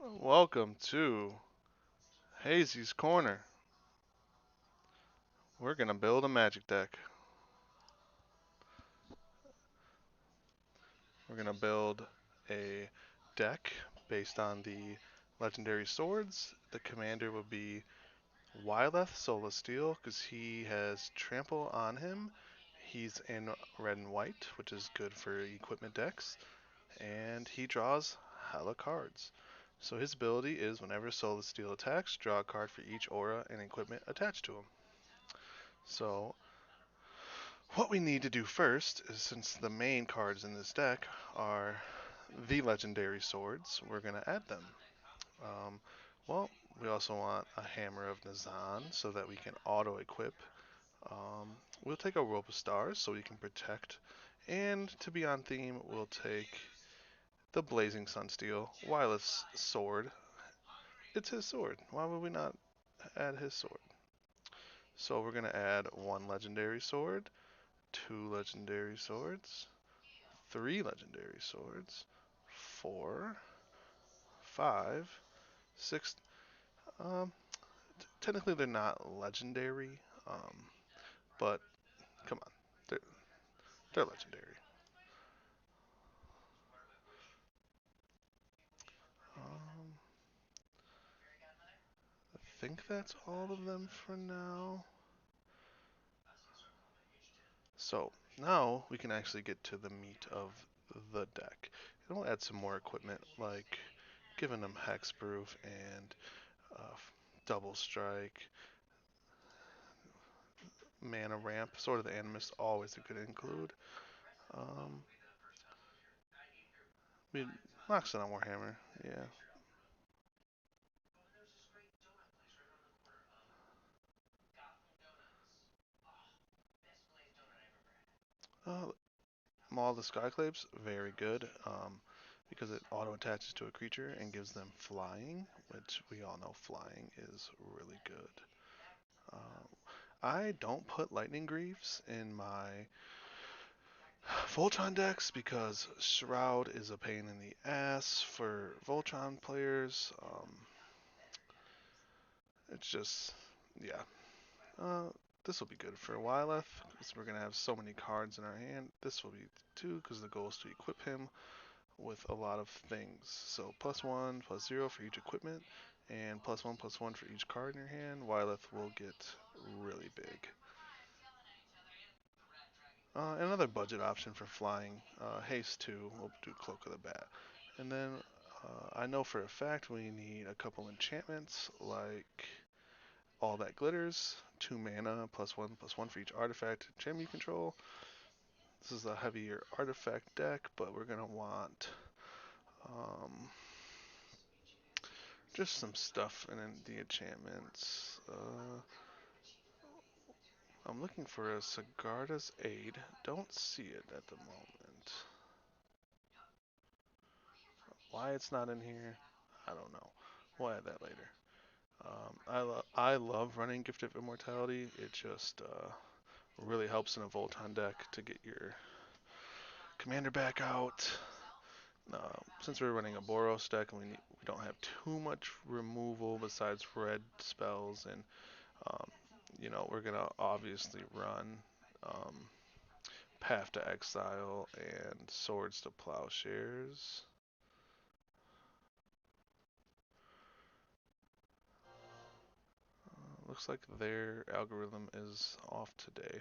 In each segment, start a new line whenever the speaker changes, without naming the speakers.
Welcome to Hazy's Corner. We're gonna build a magic deck. We're gonna build a deck based on the legendary swords. The commander will be Wyleth Steel because he has trample on him. He's in red and white, which is good for equipment decks, and he draws hella cards. So his ability is whenever Steel attacks, draw a card for each aura and equipment attached to him. So what we need to do first is, since the main cards in this deck are the legendary swords, we're going to add them. Um, well, we also want a Hammer of Nazan so that we can auto-equip. We'll take a Rope of Stars so we can protect. And to be on theme, we'll take the Blazing Sunsteel, Wyleth's sword. It's his sword. Why would we not add his sword? So we're going to add one legendary sword, two legendary swords, three legendary swords, four, five, six. Um, Technically they're not legendary, but come on, they're they're legendary. Um, I think that's all of them for now. So now we can actually get to the meat of the deck. And we'll add some more equipment, like giving them hexproof and uh, double strike, mana ramp, sort of the animus, always a good include. Um, I mean, Knocks it on Warhammer, yeah. Uh, Maul the Skyclapes, very good, because it auto attaches to a creature and gives them flying, which we all know flying is really good. Um, I don't put Lightning Greaves in my Voltron decks because Shroud is a pain in the ass for Voltron players. It's just, yeah. Uh, this will be good for Wyleth because we're gonna have so many cards in our hand. This will be too because the goal is to equip him with a lot of things. So +1, +0 for each equipment, and +1/+1 for each card in your hand. Wyleth will get really big. Another budget option for flying, Haste 2, we'll do Cloak of the Bat. And then I know for a fact we need a couple enchantments like All That Glitters, 2 mana, +1/+1 for each artifact gem you control. This is a heavier artifact deck, but we're going to want um, just some stuff in the enchantments. I'm looking for a Sigarda's Aid. Don't see it at the moment. Why it's not in here, I don't know. We'll add that later. I love running Gift of Immortality. It just really helps in a Volton deck to get your commander back out. Since we're running a Boros deck and we don't have too much removal besides red spells, and um, we're gonna obviously run um, Path to Exile and Swords to Plowshares. Looks like their algorithm is off today,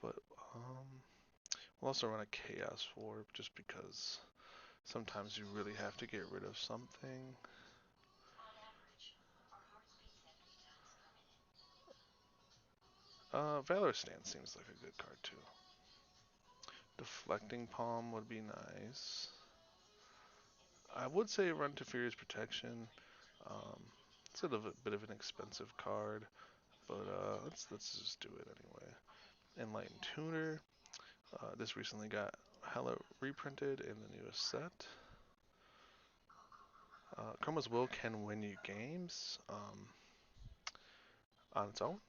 but we'll also run a Chaos Warp just because sometimes you really have to get rid of something. Valor Stance seems like a good card too. Deflecting Palm would be nice. I would say run to Furious Protection. Um, it's a little bit of an expensive card, but let's just do it anyway. Enlightened Tuner. This recently got hella reprinted in the newest set. Chroma's Will can win you games on its own,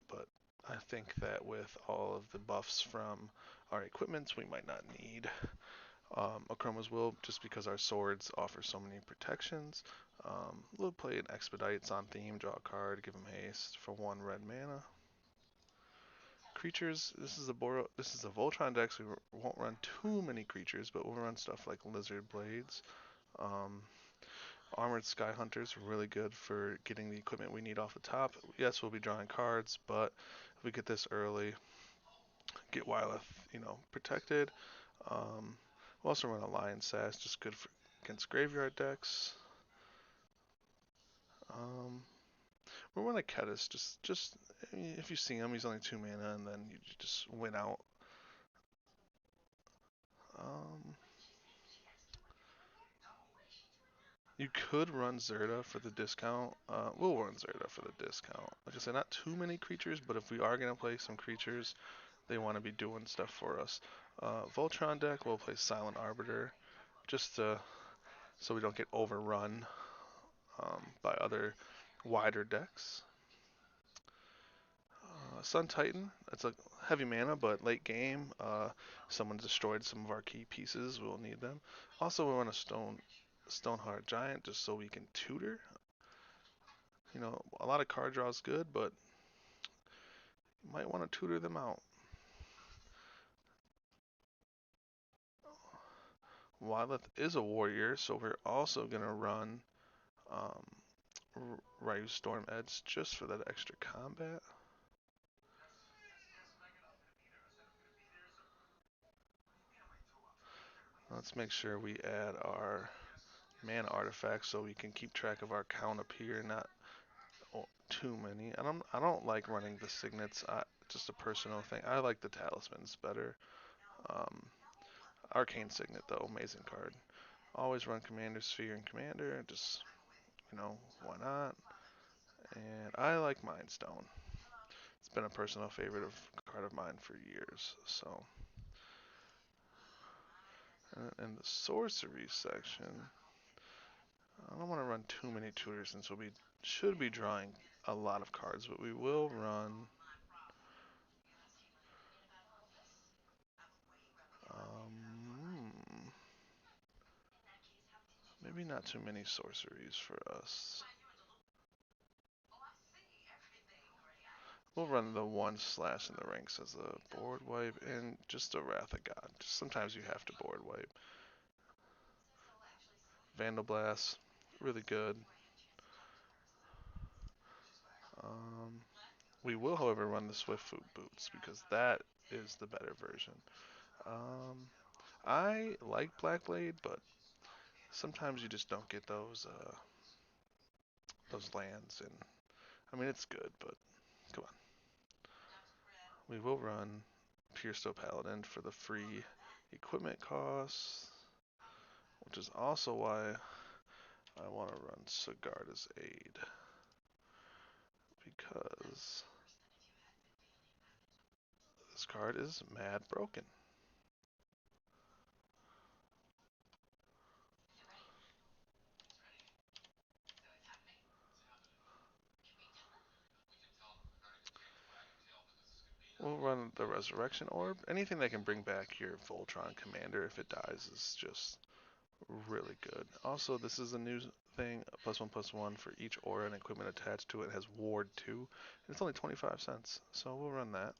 but I think that with all of the buffs from our equipments, we might not need Akroma's Will, just because our swords offer so many protections. We'll play an Expedite, it's on theme, draw a card, give him haste for 1 red mana. Creatures, this is a Voltron deck, so we won't run too many creatures, but we'll run stuff like Lizard Blades. Um, Armored Sky Hunters, really good for getting the equipment we need off the top. Yes, we'll be drawing cards, but if we get this early, get Wyleth, protected. We'll also run a Lion Sass, just good for against graveyard decks. Um, we'll run a Ketis, just if you see him, he's only 2 mana, and then you just win out. Um, you could run Zerda for the discount. We'll run Zerda for the discount. Like I said, not too many creatures, but if we are gonna play some creatures, they want to be doing stuff for us. Voltron deck, we'll play Silent Arbiter, just so we don't get overrun by other wider decks. Sun Titan, it's a heavy mana, but late game, someone destroyed some of our key pieces, we'll need them. Also, we want a Stoneheart Giant, just so we can tutor. A lot of card draw is good, but you might want to tutor them out. Wyleth is a warrior, so we're also going to run um, Ryu Storm Edge just for that extra combat. Let's make sure we add our mana artifacts so we can keep track of our count up here, not too many. I don't like running the signets. Just a personal thing. I like the talismans better. Um, Arcane Signet though, amazing card. Always run Commander Sphere and Commander. Just why not? And I like Mind Stone. It's been a personal favorite of card of mine for years. So, in the sorcery section, I don't want to run too many tutors since we should be drawing a lot of cards, but we will run maybe not too many sorceries for us. We'll run the 1 slash in the ranks as a board wipe and just a Wrath of God. Just sometimes you have to board wipe. Vandal Blast, really good. Um, we will, however, run the Swift Foot Boots because that is the better version. I like Black Blade, but sometimes you just don't get those lands, and I mean it's good, but come on. We will run Pierstone Paladin for the free equipment costs, which is also why I want to run Sigarda's Aid, because this card is mad broken. We'll run the Resurrection Orb. Anything that can bring back your Voltron Commander if it dies is just really good. Also, this is a new thing, +1/+1 for each aura and equipment attached to it. It has Ward 2, and it's only 25 cents, so we'll run that.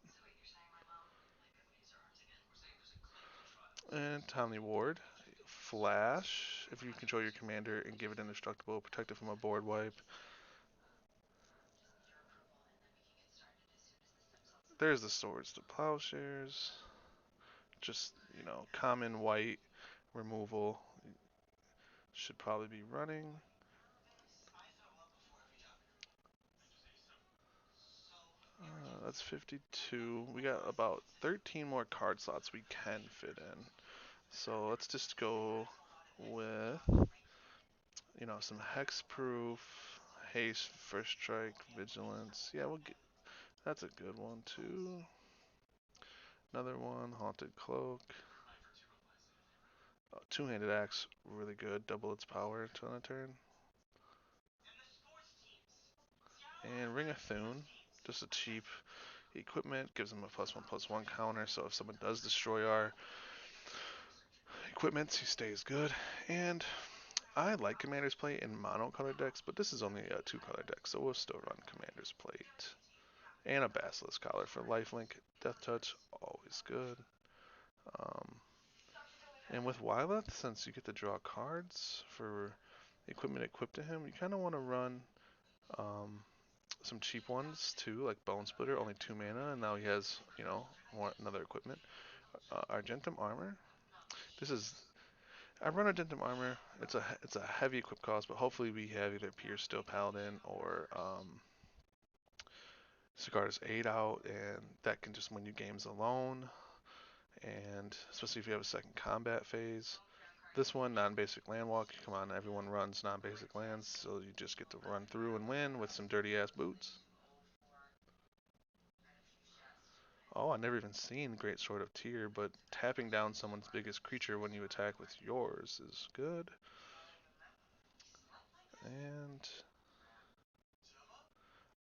And Timely Ward. Flash, if you control your commander and give it indestructible, protect it from a board wipe. There's the Swords to Plowshares. Just, common white removal should probably be running. That's 52. We got about 13 more card slots we can fit in. So let's just go with, some hexproof, haste, first strike, vigilance. Yeah, that's a good one too. Another one, haunted cloak. Two-handed axe, really good. Double its power on a turn. And Ring of Thune, just a cheap equipment, gives them a +1/+1 counter. So if someone does destroy our equipment, he stays good. And I like Commander's Plate in mono-color decks, but this is only a two-color deck, so we'll still run Commander's Plate. And a Basilisk Collar for lifelink. Death Touch, always good. Um, and with Wyleth, since you get to draw cards for equipment equipped to him, you kind of want to run um, some cheap ones too, like Bone Splitter, only 2 mana, and now he has, another equipment. Argentum Armor. This is I run Argentum Armor. It's a heavy equip cost, but hopefully we have either Pierce Steel Paladin or Sigarda's 8 out, and that can just win you games alone. And especially if you have a second combat phase. This one, non-basic land walk. Come on, everyone runs non-basic lands, so you just get to run through and win with some dirty ass boots. Oh, I never even seen Great Sword of Tyr, but tapping down someone's biggest creature when you attack with yours is good. And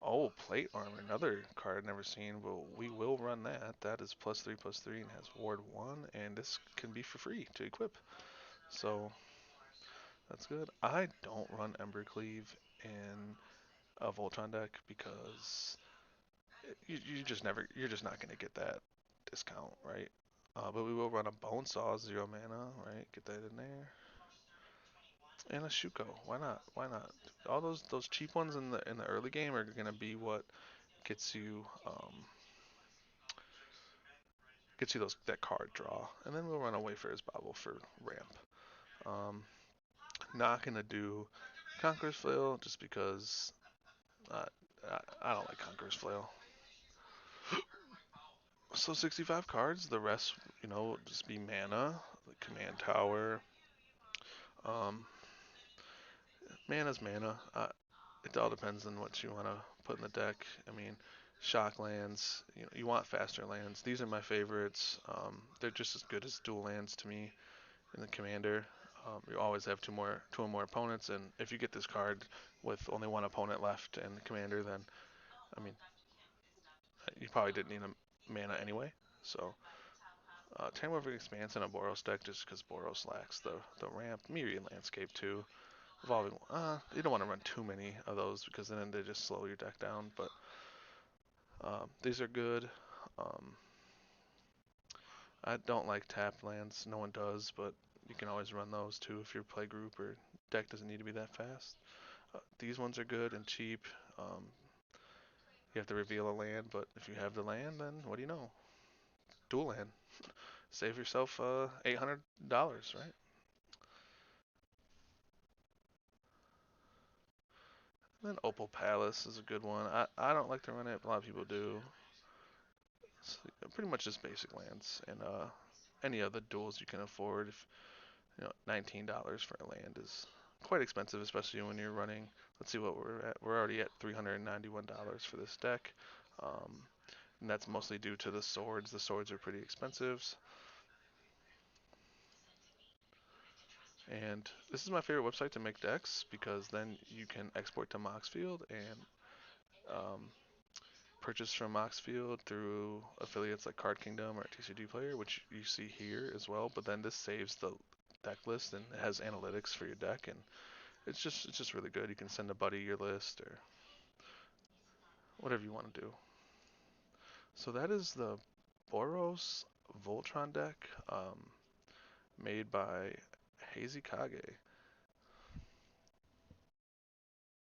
oh, plate armor, another card I've never seen. Well, we will run that. That is +3/+3 and has ward 1, and this can be for free to equip. So that's good. I don't run Embercleave in a Voltron deck because you're just not gonna get that discount, right? But we will run a Bone Saw, 0 mana, right? Get that in there. And a Shuko. Why not? Why not? All those cheap ones in the early game are gonna be what gets you that card draw, and then we'll run away for his Bobble for ramp. Um, Not gonna do Conqueror's Flail just because uh, I don't like Conqueror's Flail. So 65 cards, the rest, just be mana, like Command Tower. Um, Mana's mana. It all depends on what you want to put in the deck. I mean, shock lands. You want faster lands. These are my favorites. They're just as good as dual lands to me in the commander. You always have two or more opponents, and if you get this card with only one opponent left in the commander, then I mean, you probably didn't need a mana anyway. So, Tamworth Expanse in a Boros deck just because Boros lacks the ramp. Myriad Landscape too. Evolving. You don't want to run too many of those because then they just slow your deck down. But these are good. Um, I don't like tapped lands. No one does, but you can always run those too if your play group or deck doesn't need to be that fast. These ones are good and cheap. You have to reveal a land, but if you have the land, then what do you know? Dual land. Save yourself $800, right? And then Opal Palace is a good one. I don't like to run it, but a lot of people do. It's pretty much just basic lands and any other duels you can afford. If $19 for a land is quite expensive, especially when you're running. Let's see what we're at. We're already at $391 for this deck, um, and that's mostly due to the swords. The swords are pretty expensive, and this is my favorite website to make decks because then you can export to Moxfield and um, purchase from Moxfield through affiliates like Card Kingdom or TCG Player, which you see here as well. But then this saves the deck list and it has analytics for your deck, and it's just really good. You can send a buddy your list or whatever you want to do. So that is the Boros Voltron deck made by Hazy Kage.